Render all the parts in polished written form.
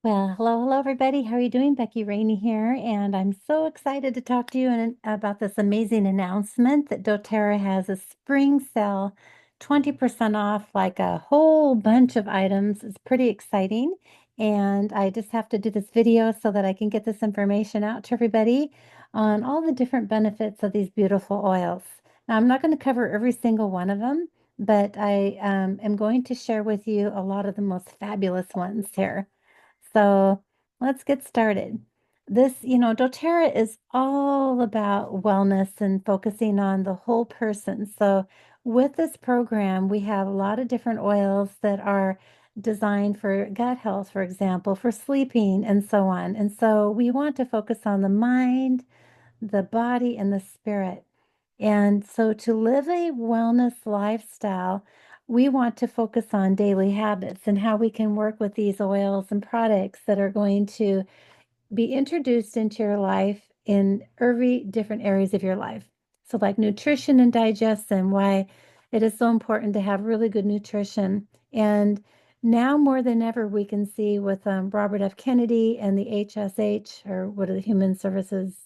Well, hello everybody. How are you doing? Becky Raney here, and I'm so excited to talk to you about this amazing announcement that doTERRA has a spring sale, 20% off, like a whole bunch of items. It's pretty exciting, and I just have to do this video so that I can get this information out to everybody on all the different benefits of these beautiful oils. Now, I'm not going to cover every single one of them, but I am going to share with you a lot of the most fabulous ones here. So let's get started. doTERRA is all about wellness and focusing on the whole person. So with this program, we have a lot of different oils that are designed for gut health, for example, for sleeping and so on. And so we want to focus on the mind, the body, and the spirit. And so to live a wellness lifestyle, we want to focus on daily habits and how we can work with these oils and products that are going to be introduced into your life in every different areas of your life. So, like nutrition and digestion, why it is so important to have really good nutrition. And now more than ever, we can see with Robert F. Kennedy and the HSH, or what are the Human Services,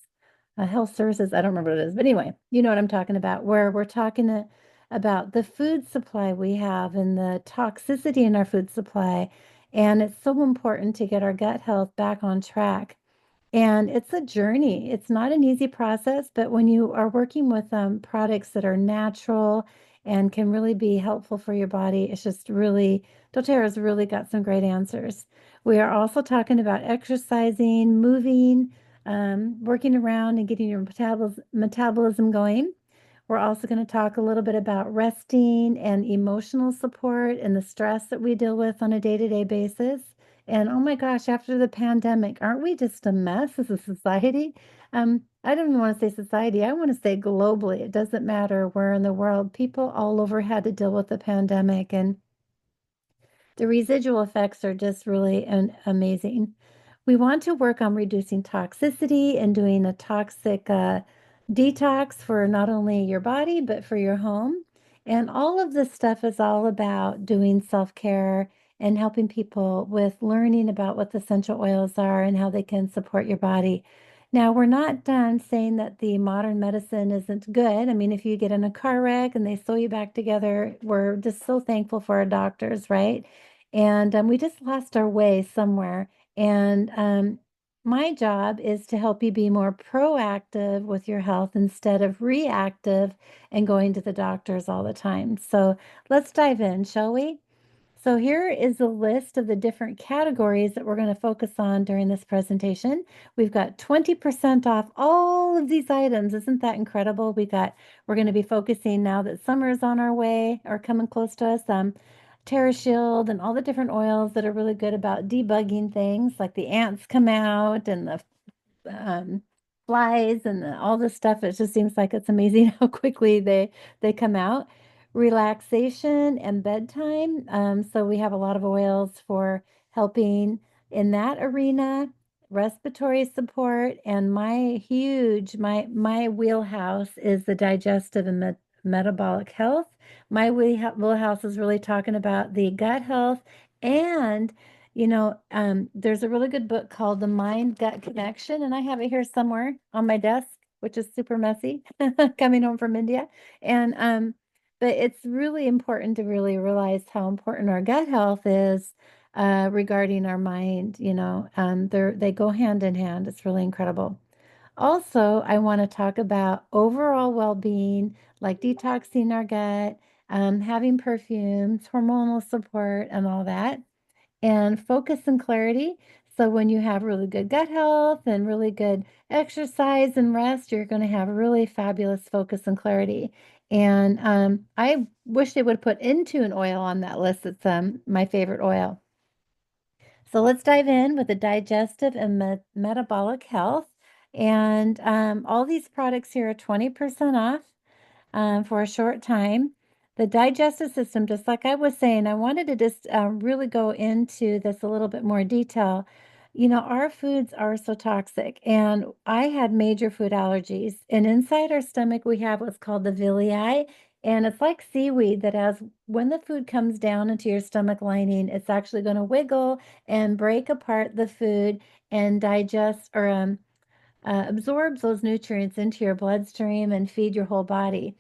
Health Services, I don't remember what it is, but anyway, you know what I'm talking about, where we're talking about the food supply we have and the toxicity in our food supply. And it's so important to get our gut health back on track. And it's a journey. It's not an easy process, but when you are working with products that are natural and can really be helpful for your body, it's just really, doTERRA's really got some great answers. We are also talking about exercising, moving, working around and getting your metabolism going. We're also going to talk a little bit about resting and emotional support and the stress that we deal with on a day-to-day basis. And oh my gosh, after the pandemic, aren't we just a mess as a society? I don't even want to say society, I want to say globally. It doesn't matter where in the world, people all over had to deal with the pandemic, and the residual effects are just really amazing. We want to work on reducing toxicity and doing a toxic detox for not only your body, but for your home. And all of this stuff is all about doing self care and helping people with learning about what the essential oils are and how they can support your body. Now, we're not done saying that the modern medicine isn't good. I mean, if you get in a car wreck and they sew you back together, we're just so thankful for our doctors, right? And we just lost our way somewhere. And my job is to help you be more proactive with your health instead of reactive and going to the doctors all the time. So let's dive in, shall we? So here is a list of the different categories that we're going to focus on during this presentation. We've got 20% off all of these items. Isn't that incredible? We're going to be focusing now that summer is on our way or coming close to us. TerraShield and all the different oils that are really good about debugging things, like the ants come out and the um, flies and all this stuff. It just seems like it's amazing how quickly they come out. Relaxation and bedtime. So we have a lot of oils for helping in that arena. Respiratory support, and my wheelhouse is the digestive and metabolic health. My wheelhouse is really talking about the gut health, and there's a really good book called The Mind Gut Connection, and I have it here somewhere on my desk, which is super messy coming home from India. And but it's really important to really realize how important our gut health is regarding our mind. They go hand in hand. It's really incredible. Also, I want to talk about overall well-being, like detoxing our gut, having perfumes, hormonal support, and all that, and focus and clarity. So when you have really good gut health and really good exercise and rest, you're going to have really fabulous focus and clarity. And I wish they would put Intune oil on that list. It's my favorite oil. So let's dive in with the digestive and metabolic health. And all these products here are 20% off for a short time. The digestive system, just like I was saying, I wanted to just really go into this a little bit more detail. Our foods are so toxic, and I had major food allergies. And inside our stomach, we have what's called the villi, And it's like seaweed that as when the food comes down into your stomach lining, it's actually going to wiggle and break apart the food and digest or absorbs those nutrients into your bloodstream and feed your whole body.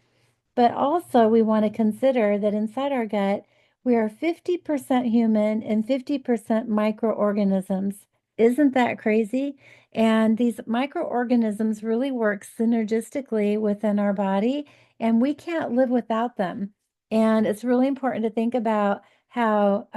But also, we want to consider that inside our gut, we are 50% human and 50% microorganisms. Isn't that crazy? And these microorganisms really work synergistically within our body, and we can't live without them. And it's really important to think about how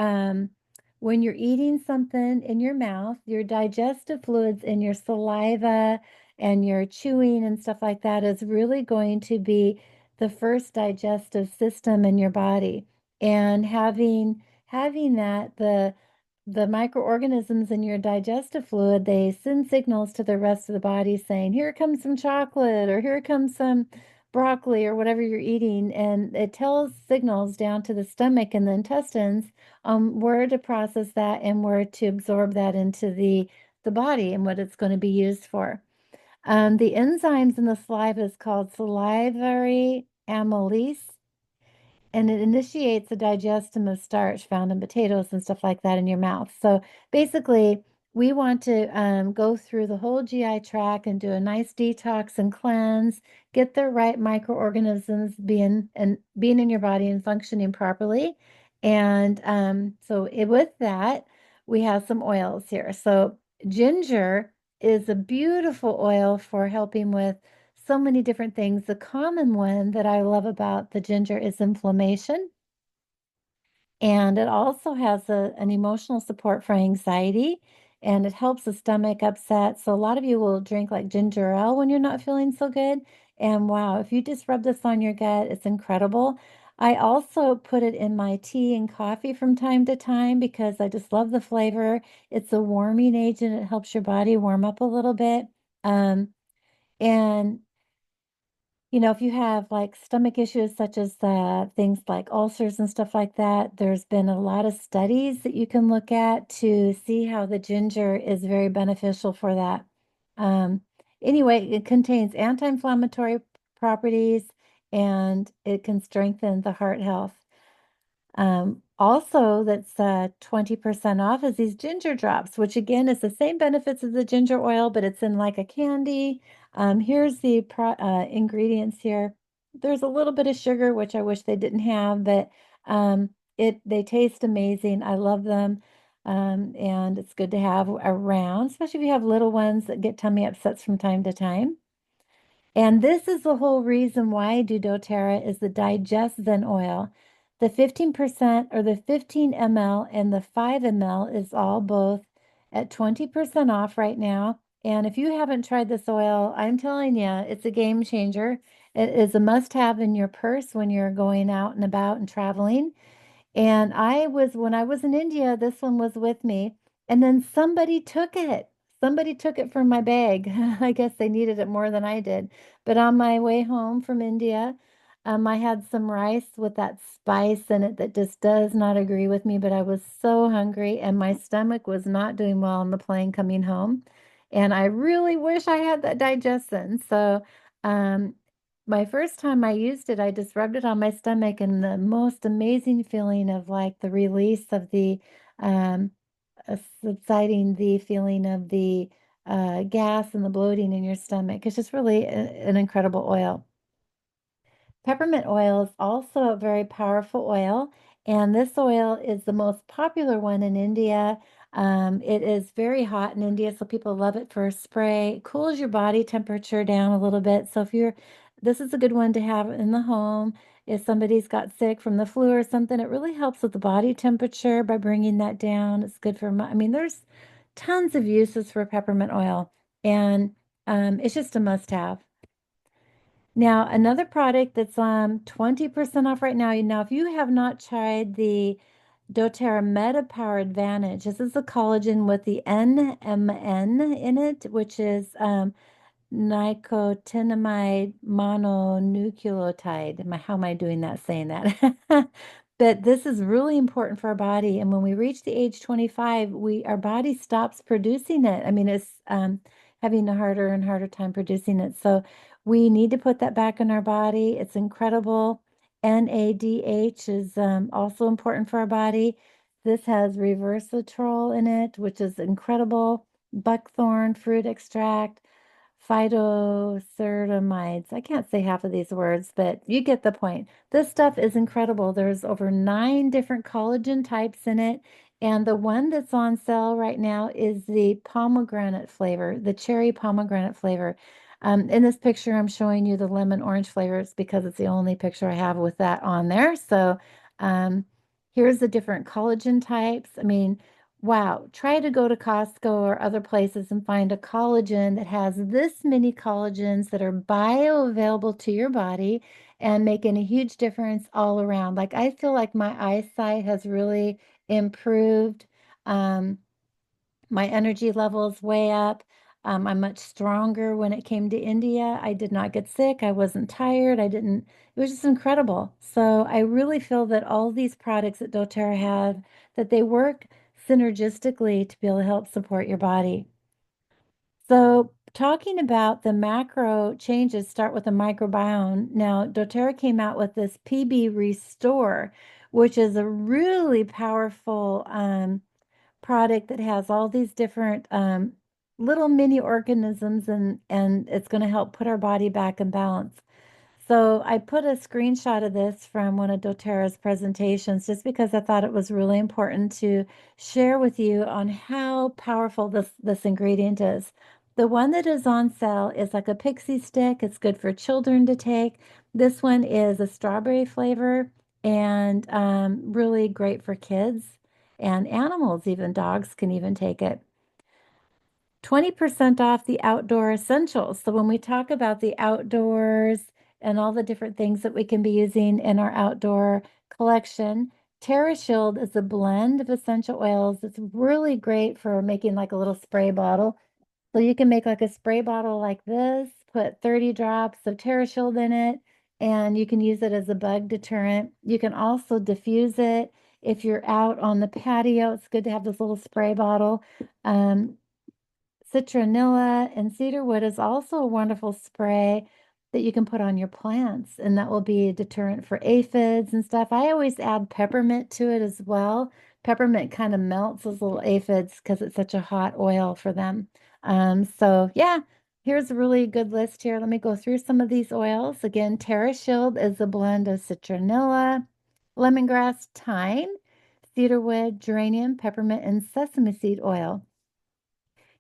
when you're eating something in your mouth, your digestive fluids in your saliva and your chewing and stuff like that is really going to be the first digestive system in your body. And having that, the microorganisms in your digestive fluid, they send signals to the rest of the body saying, here comes some chocolate, or here comes some broccoli, or whatever you're eating. And it tells signals down to the stomach and the intestines where to process that and where to absorb that into the body and what it's going to be used for. The enzymes in the saliva is called salivary amylase, and it initiates the digestion of starch found in potatoes and stuff like that in your mouth. So basically, we want to go through the whole GI tract and do a nice detox and cleanse, get the right microorganisms being in your body and functioning properly. And with that, we have some oils here. So ginger is a beautiful oil for helping with so many different things. The common one that I love about the ginger is inflammation. And it also has an emotional support for anxiety, and it helps the stomach upset. So a lot of you will drink like ginger ale when you're not feeling so good. And wow, if you just rub this on your gut, it's incredible. I also put it in my tea and coffee from time to time because I just love the flavor. It's a warming agent. It helps your body warm up a little bit. Um, and if you have like stomach issues such as things like ulcers and stuff like that, there's been a lot of studies that you can look at to see how the ginger is very beneficial for that. Um, anyway, it contains anti-inflammatory properties and it can strengthen the heart health. Also, that's 20% off is these ginger drops, which again is the same benefits as the ginger oil, but it's in like a candy. Here's the ingredients here. There's a little bit of sugar, which I wish they didn't have, but they taste amazing. I love them. And it's good to have around, especially if you have little ones that get tummy upsets from time to time. And this is the whole reason why I do doTERRA is the Digest Zen oil. The 15% or the 15 ml and the 5 ml is all both at 20% off right now. And if you haven't tried this oil, I'm telling you, it's a game changer. It is a must-have in your purse when you're going out and about and traveling. And when I was in India, this one was with me. And then somebody took it. Somebody took it from my bag. I guess they needed it more than I did. But on my way home from India, I had some rice with that spice in it that just does not agree with me. But I was so hungry and my stomach was not doing well on the plane coming home. And I really wish I had that digestion. So, um, my first time I used it, I just rubbed it on my stomach and the most amazing feeling of like the release of the um, subsiding the feeling of the gas and the bloating in your stomach. It's just really an incredible oil. Peppermint oil is also a very powerful oil, and this oil is the most popular one in India. It is very hot in India, so people love it for a spray. It cools your body temperature down a little bit. So this is a good one to have in the home. If somebody's got sick from the flu or something, it really helps with the body temperature by bringing that down. It's good for, I mean, there's tons of uses for peppermint oil, and it's just a must-have. Now, another product that's 20% off right now. Now, if you have not tried the doTERRA Meta Power Advantage, this is a collagen with the NMN in it, which is nicotinamide mononucleotide. How am I doing that, saying that? But this is really important for our body. And when we reach the age 25, our body stops producing it. I mean, it's having a harder and harder time producing it. So we need to put that back in our body. It's incredible. NADH is also important for our body. This has resveratrol in it, which is incredible. Buckthorn fruit extract, phytoceramides. I can't say half of these words, but you get the point. This stuff is incredible. There's over 9 different collagen types in it. And the one that's on sale right now is the pomegranate flavor, the cherry pomegranate flavor. In this picture, I'm showing you the lemon orange flavors because it's the only picture I have with that on there. So um, here's the different collagen types. I mean, wow, try to go to Costco or other places and find a collagen that has this many collagens that are bioavailable to your body and making a huge difference all around. Like I feel like my eyesight has really improved. Um, my energy levels way up. I'm much stronger when it came to India. I did not get sick. I wasn't tired. It was just incredible. So I really feel that all these products that doTERRA have, that they work synergistically to be able to help support your body. So talking about the macro changes, start with the microbiome. Now, doTERRA came out with this PB Restore, which is a really powerful product that has all these different little mini organisms and it's going to help put our body back in balance. So I put a screenshot of this from one of doTERRA's presentations just because I thought it was really important to share with you on how powerful this ingredient is. The one that is on sale is like a pixie stick. It's good for children to take. This one is a strawberry flavor and really great for kids and animals, even dogs can even take it. 20% off the outdoor essentials. So when we talk about the outdoors and all the different things that we can be using in our outdoor collection, TerraShield is a blend of essential oils. It's really great for making like a little spray bottle. So you can make like a spray bottle like this, put 30 drops of TerraShield in it, and you can use it as a bug deterrent. You can also diffuse it if you're out on the patio. It's good to have this little spray bottle. Um, Citronella and cedarwood is also a wonderful spray that you can put on your plants, and that will be a deterrent for aphids and stuff. I always add peppermint to it as well. Peppermint kind of melts those little aphids because it's such a hot oil for them. So yeah, here's a really good list here. Let me go through some of these oils. Again, TerraShield is a blend of citronella, lemongrass, thyme, cedarwood, geranium, peppermint, and sesame seed oil.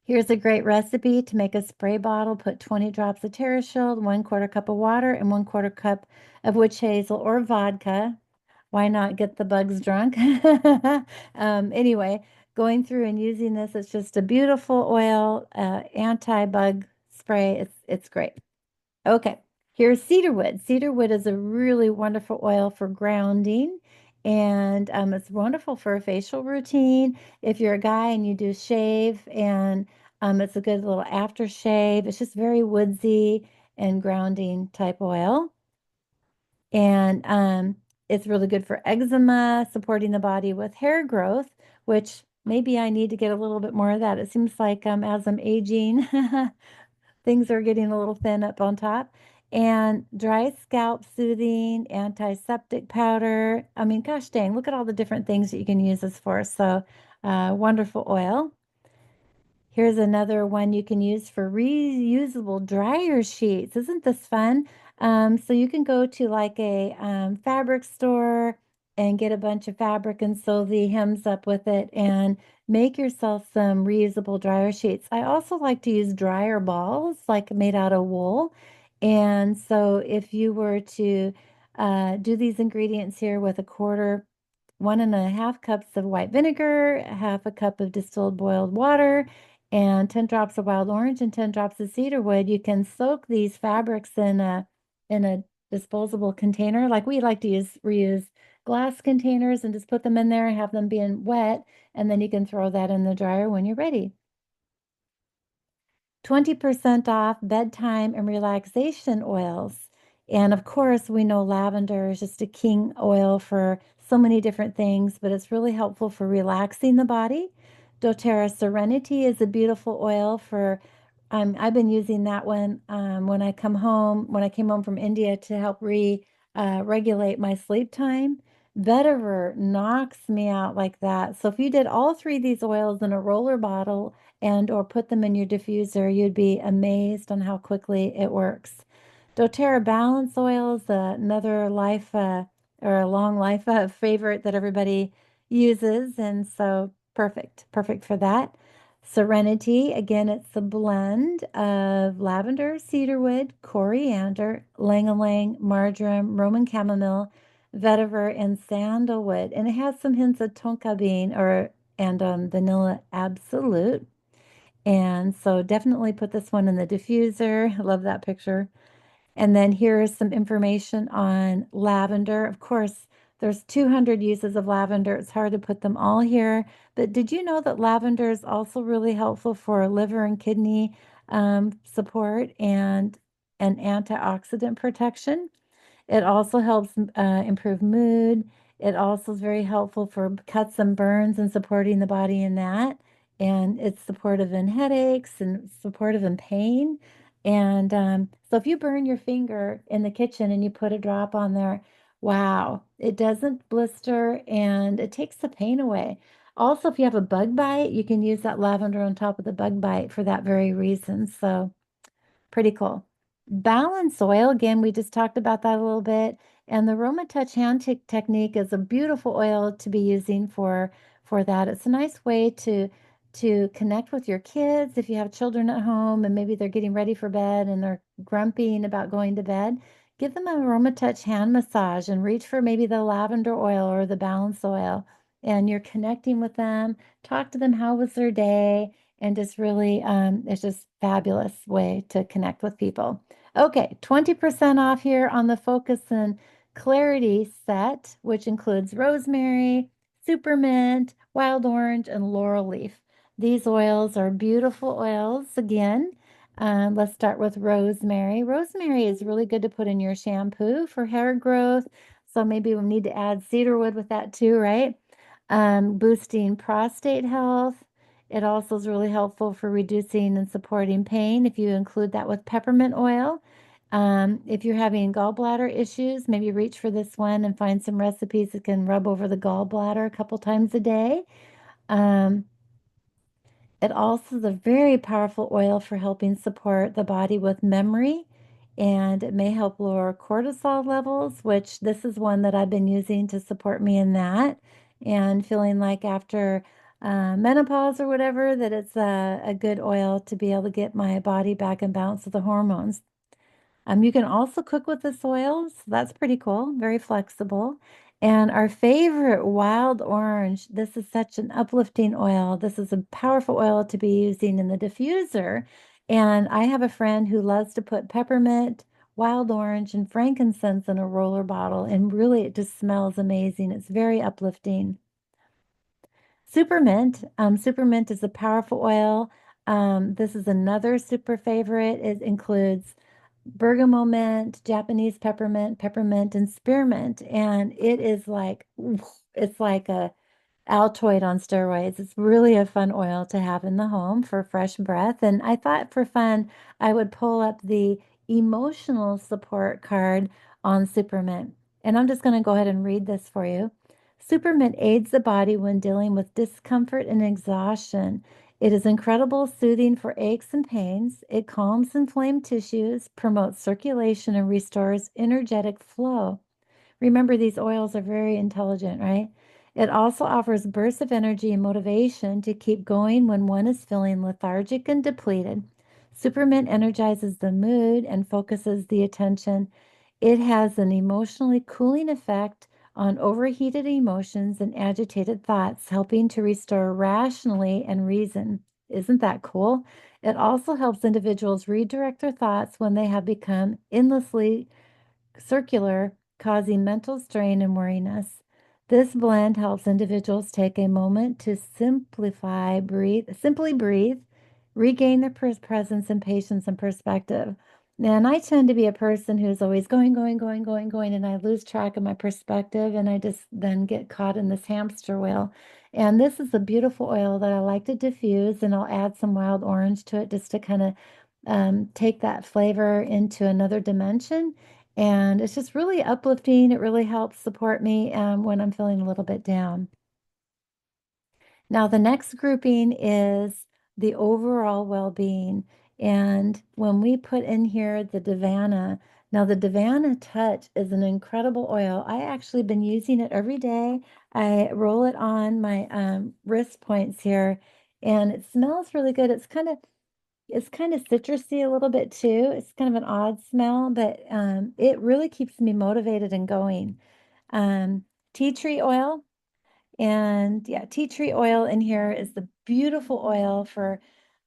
Here's a great recipe to make a spray bottle. Put 20 drops of TerraShield, 1/4 cup of water, and 1/4 cup of witch hazel or vodka. Why not get the bugs drunk? Anyway, going through and using this, it's just a beautiful oil, anti-bug spray. It's great. Okay, here's cedarwood. Cedarwood is a really wonderful oil for grounding, and it's wonderful for a facial routine. If you're a guy and you do shave, and it's a good little aftershave. It's just very woodsy and grounding type oil. And it's really good for eczema, supporting the body with hair growth, which maybe I need to get a little bit more of that. It seems like as I'm aging, things are getting a little thin up on top. And dry scalp soothing, antiseptic powder. I mean, gosh dang, look at all the different things that you can use this for. So, wonderful oil. Here's another one you can use for reusable dryer sheets. Isn't this fun? So you can go to like a fabric store and get a bunch of fabric and sew the hems up with it and make yourself some reusable dryer sheets. I also like to use dryer balls, like made out of wool. And so if you were to do these ingredients here with 1.5 cups of white vinegar, 1/2 cup of distilled boiled water, and 10 drops of wild orange and 10 drops of cedarwood. You can soak these fabrics in a disposable container. Like we like to reuse glass containers and just put them in there and have them being wet, and then you can throw that in the dryer when you're ready. 20% off bedtime and relaxation oils. And of course, we know lavender is just a king oil for so many different things, but it's really helpful for relaxing the body. doTERRA Serenity is a beautiful oil for, I've been using that one when I came home from India to help regulate my sleep time. Vetiver knocks me out like that. So if you did all three of these oils in a roller bottle and or put them in your diffuser, you'd be amazed on how quickly it works. doTERRA Balance Oil is another life or a long life favorite that everybody uses, and so perfect for that. Serenity, again, it's a blend of lavender, cedarwood, coriander, ylang-ylang, marjoram, Roman chamomile, vetiver, and sandalwood. And it has some hints of tonka bean and vanilla absolute. And so definitely put this one in the diffuser. I love that picture. And then here is some information on lavender. Of course, there's 200 uses of lavender. It's hard to put them all here. But did you know that lavender is also really helpful for liver and kidney support and an antioxidant protection? It also helps improve mood. It also is very helpful for cuts and burns and supporting the body in that. And it's supportive in headaches and supportive in pain. And so if you burn your finger in the kitchen and you put a drop on there, wow, it doesn't blister and it takes the pain away. Also, if you have a bug bite, you can use that lavender on top of the bug bite for that very reason. So pretty cool. Balance oil, again, we just talked about that a little bit. And the Roma Touch hand technique is a beautiful oil to be using for that. It's a nice way to connect with your kids if you have children at home and maybe they're getting ready for bed and they're grumping about going to bed. Give them a Roma Touch hand massage and reach for maybe the lavender oil or the balance oil. And you're connecting with them. Talk to them, how was their day? And just really, it's just fabulous way to connect with people. Okay, 20% off here on the Focus and Clarity set, which includes rosemary, supermint, wild orange, and laurel leaf. These oils are beautiful oils. Again, let's start with rosemary. Rosemary is really good to put in your shampoo for hair growth. So maybe we need to add cedarwood with that too, right? Boosting prostate health. It also is really helpful for reducing and supporting pain if you include that with peppermint oil. If you're having gallbladder issues, maybe reach for this one and find some recipes that can rub over the gallbladder a couple times a day. Um, it also is a very powerful oil for helping support the body with memory, and it may help lower cortisol levels, which this is one that I've been using to support me in that, and feeling like after menopause or whatever, that it's a good oil to be able to get my body back in balance with the hormones. You can also cook with this oil, so that's pretty cool, very flexible. And our favorite wild orange, this is such an uplifting oil. This is a powerful oil to be using in the diffuser. And I have a friend who loves to put peppermint, wild orange, and frankincense in a roller bottle. And really, it just smells amazing. It's very uplifting. Supermint is a powerful oil. This is another super favorite. It includes bergamot mint, Japanese peppermint, and spearmint. And it is like, it's like a Altoid on steroids. It's really a fun oil to have in the home for fresh breath. And I thought for fun, I would pull up the emotional support card on Supermint. And I'm just going to go ahead and read this for you. Supermint aids the body when dealing with discomfort and exhaustion. It is incredible soothing for aches and pains. It calms inflamed tissues, promotes circulation, and restores energetic flow. Remember, these oils are very intelligent, right? It also offers bursts of energy and motivation to keep going when one is feeling lethargic and depleted. Supermint energizes the mood and focuses the attention. It has an emotionally cooling effect on overheated emotions and agitated thoughts, helping to restore rationally and reason. Isn't that cool? It also helps individuals redirect their thoughts when they have become endlessly circular, causing mental strain and weariness. This blend helps individuals take a moment to simply breathe, regain their presence and patience and perspective. And I tend to be a person who's always going, and I lose track of my perspective, and I just then get caught in this hamster wheel. And this is a beautiful oil that I like to diffuse, and I'll add some wild orange to it just to kind of take that flavor into another dimension. And it's just really uplifting. It really helps support me when I'm feeling a little bit down. Now, the next grouping is the overall well-being. And when we put in here the Davana, now the Davana Touch is an incredible oil. I actually been using it every day. I roll it on my wrist points here, and it smells really good. It's kind of citrusy a little bit too. It's kind of an odd smell, but it really keeps me motivated and going. Um, Tea tree oil. And yeah, tea tree oil in here is the beautiful oil for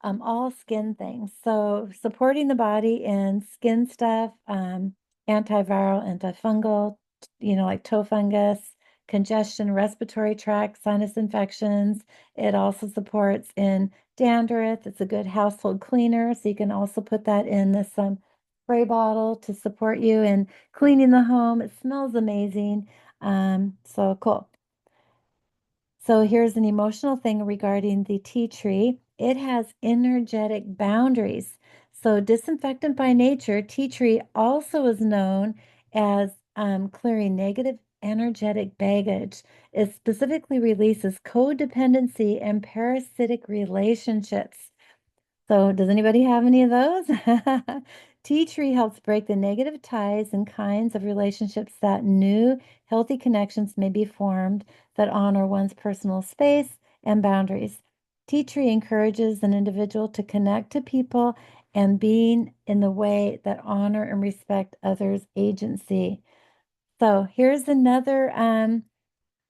all skin things. So supporting the body in skin stuff, antiviral, antifungal, like toe fungus, congestion, respiratory tract, sinus infections. It also supports in dandruff. It's a good household cleaner. So you can also put that in this spray bottle to support you in cleaning the home. It smells amazing. So cool. So here's an emotional thing regarding the tea tree. It has energetic boundaries. So disinfectant by nature, tea tree also is known as clearing negative energetic baggage. It specifically releases codependency and parasitic relationships. So, does anybody have any of those? Tea tree helps break the negative ties and kinds of relationships that new, healthy connections may be formed that honor one's personal space and boundaries. Tea tree encourages an individual to connect to people and being in the way that honor and respect others' agency. So, here's another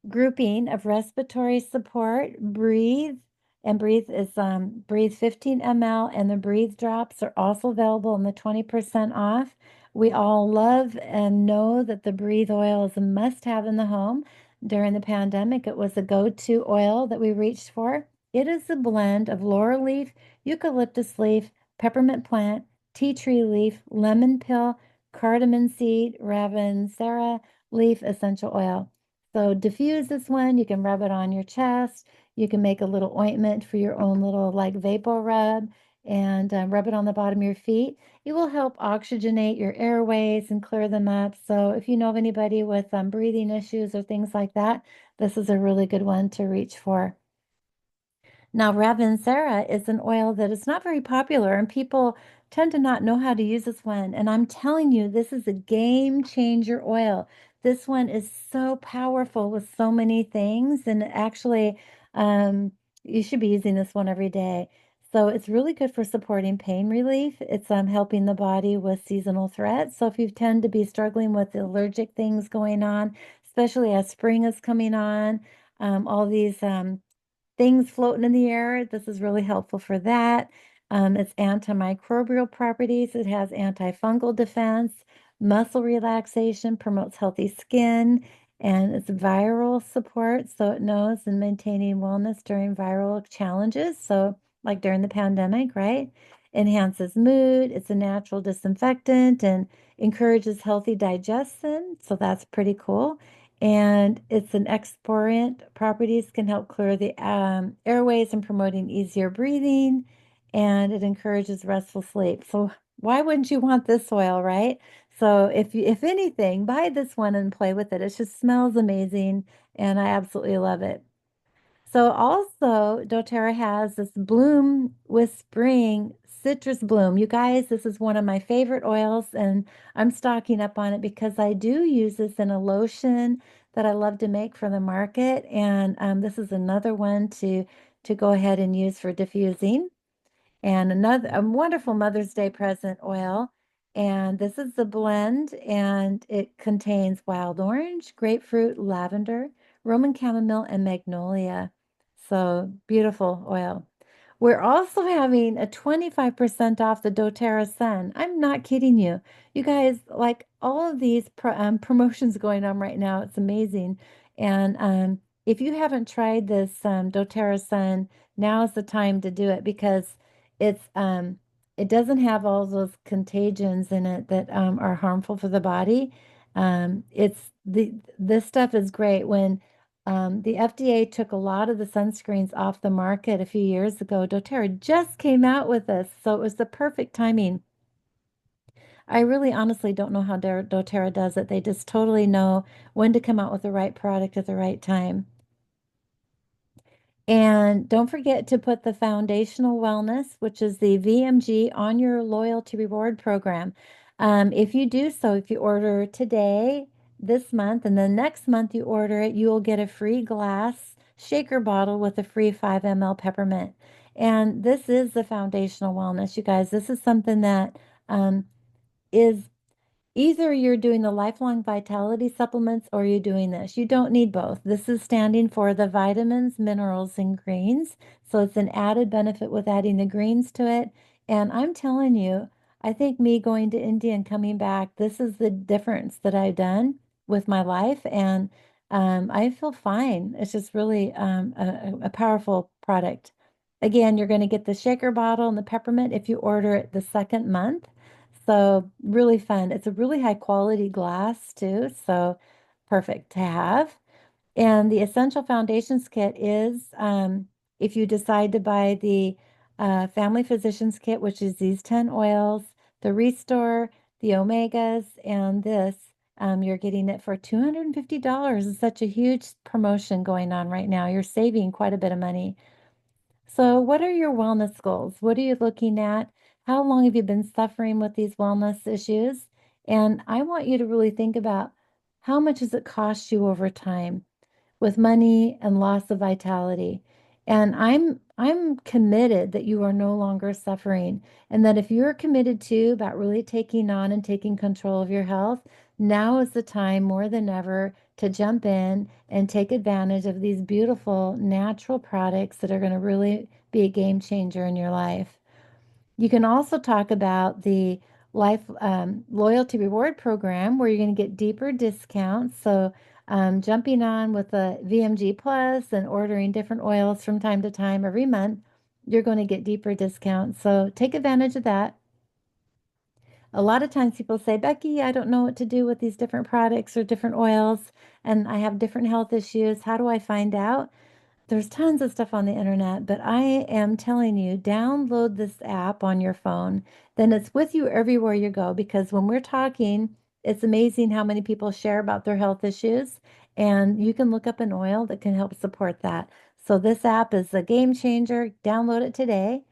grouping of respiratory support. Breathe, and breathe 15 ml, and the breathe drops are also available in the 20% off. We all love and know that the breathe oil is a must-have in the home. During the pandemic, it was a go-to oil that we reached for. It is a blend of laurel leaf, eucalyptus leaf, peppermint plant, tea tree leaf, lemon pill, cardamom seed, ravensara leaf essential oil. So diffuse this one. You can rub it on your chest. You can make a little ointment for your own little like vapor rub and rub it on the bottom of your feet. It will help oxygenate your airways and clear them up. So if you know of anybody with breathing issues or things like that, this is a really good one to reach for. Now, Ravensara is an oil that is not very popular, and people tend to not know how to use this one. And I'm telling you, this is a game changer oil. This one is so powerful with so many things, and actually, um, you should be using this one every day. So it's really good for supporting pain relief. It's helping the body with seasonal threats. So if you tend to be struggling with allergic things going on, especially as spring is coming on, all these things floating in the air. This is really helpful for that. It's antimicrobial properties. It has antifungal defense, muscle relaxation, promotes healthy skin, and it's viral support. So it knows in maintaining wellness during viral challenges. So, like during the pandemic, right? Enhances mood. It's a natural disinfectant and encourages healthy digestion. So that's pretty cool, and it's an export. Properties can help clear the airways and promoting easier breathing, and it encourages restful sleep. So why wouldn't you want this oil, right? So if anything, buy this one and play with it. It just smells amazing, and I absolutely love it. So also, doTERRA has this bloom with spring citrus bloom. You guys, this is one of my favorite oils, and I'm stocking up on it because I do use this in a lotion that I love to make for the market. And this is another one to go ahead and use for diffusing. And another a wonderful Mother's Day present oil. And this is the blend, and it contains wild orange, grapefruit, lavender, Roman chamomile, and magnolia. So beautiful oil. We're also having a 25% off the doTERRA Sun. I'm not kidding you. You guys, like all of these promotions going on right now, it's amazing. And if you haven't tried this doTERRA Sun, now is the time to do it because it doesn't have all those contagions in it that are harmful for the body. This stuff is great. When the FDA took a lot of the sunscreens off the market a few years ago, doTERRA just came out with this, so it was the perfect timing. I really honestly don't know how doTERRA does it. They just totally know when to come out with the right product at the right time. And don't forget to put the foundational wellness, which is the VMG, on your loyalty reward program. If you do so, if you order today, this month, and then next month you order it, you will get a free glass shaker bottle with a free 5 ml peppermint. And this is the foundational wellness, you guys. This is something that is either you're doing the lifelong vitality supplements or you're doing this. You don't need both. This is standing for the vitamins, minerals, and greens. So it's an added benefit with adding the greens to it. And I'm telling you, I think me going to India and coming back, this is the difference that I've done with my life. And I feel fine. It's just really a powerful product. Again, you're going to get the shaker bottle and the peppermint if you order it the second month. So really fun. It's a really high quality glass too, so perfect to have. And the Essential Foundations Kit is, if you decide to buy the Family Physicians Kit, which is these 10 oils, the Restore, the Omegas, and this, you're getting it for $250. It's such a huge promotion going on right now. You're saving quite a bit of money. So, what are your wellness goals? What are you looking at? How long have you been suffering with these wellness issues? And I want you to really think about how much does it cost you over time with money and loss of vitality. And I'm committed that you are no longer suffering, and that if you're committed to about really taking on and taking control of your health, now is the time more than ever to jump in and take advantage of these beautiful natural products that are going to really be a game changer in your life. You can also talk about the life loyalty reward program where you're going to get deeper discounts. So, jumping on with the VMG Plus and ordering different oils from time to time every month, you're going to get deeper discounts. So, take advantage of that. A lot of times people say, Becky, I don't know what to do with these different products or different oils, and I have different health issues. How do I find out? There's tons of stuff on the internet, but I am telling you, download this app on your phone. Then it's with you everywhere you go because when we're talking, it's amazing how many people share about their health issues, and you can look up an oil that can help support that. So this app is a game changer. Download it today.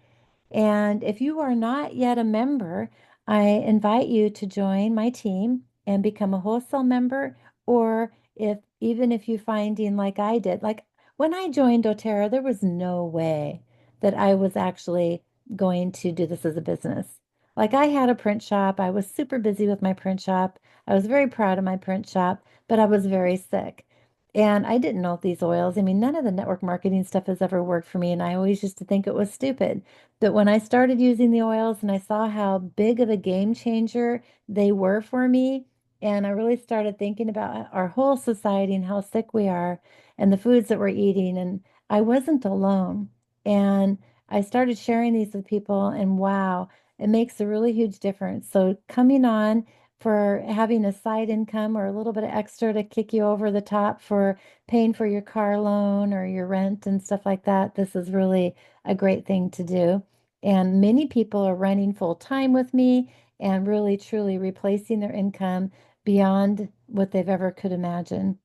And if you are not yet a member, I invite you to join my team and become a wholesale member. Or if even if you're finding like I did, like when I joined doTERRA, there was no way that I was actually going to do this as a business. Like I had a print shop. I was super busy with my print shop. I was very proud of my print shop, but I was very sick. And I didn't know these oils. I mean, none of the network marketing stuff has ever worked for me. And I always used to think it was stupid. But when I started using the oils and I saw how big of a game changer they were for me, and I really started thinking about our whole society and how sick we are and the foods that we're eating, and I wasn't alone. And I started sharing these with people, and wow, it makes a really huge difference. So coming on for having a side income or a little bit of extra to kick you over the top for paying for your car loan or your rent and stuff like that, this is really a great thing to do. And many people are running full time with me and really truly replacing their income beyond what they've ever could imagine.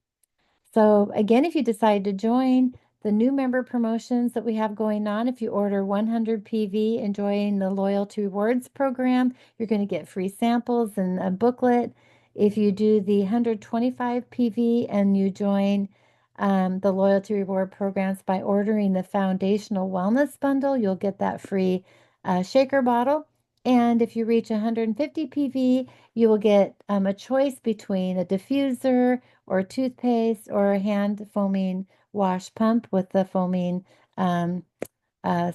So again, if you decide to join the new member promotions that we have going on, if you order 100 PV and join the Loyalty Rewards program, you're going to get free samples and a booklet. If you do the 125 PV and you join the Loyalty Reward programs by ordering the Foundational Wellness Bundle, you'll get that free shaker bottle. And if you reach 150 PV, you will get a choice between a diffuser or toothpaste or a hand foaming wash pump with the foaming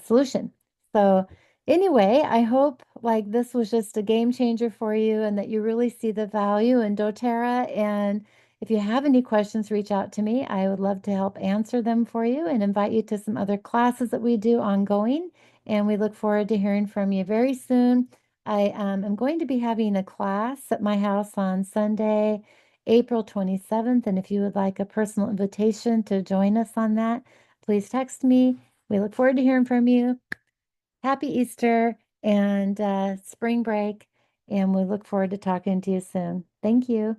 solution. So anyway, I hope like this was just a game changer for you and that you really see the value in doTERRA. And if you have any questions, reach out to me. I would love to help answer them for you and invite you to some other classes that we do ongoing. And we look forward to hearing from you very soon. I am going to be having a class at my house on Sunday, April 27th. And if you would like a personal invitation to join us on that, please text me. We look forward to hearing from you. Happy Easter and spring break. and we look forward to talking to you soon. Thank you.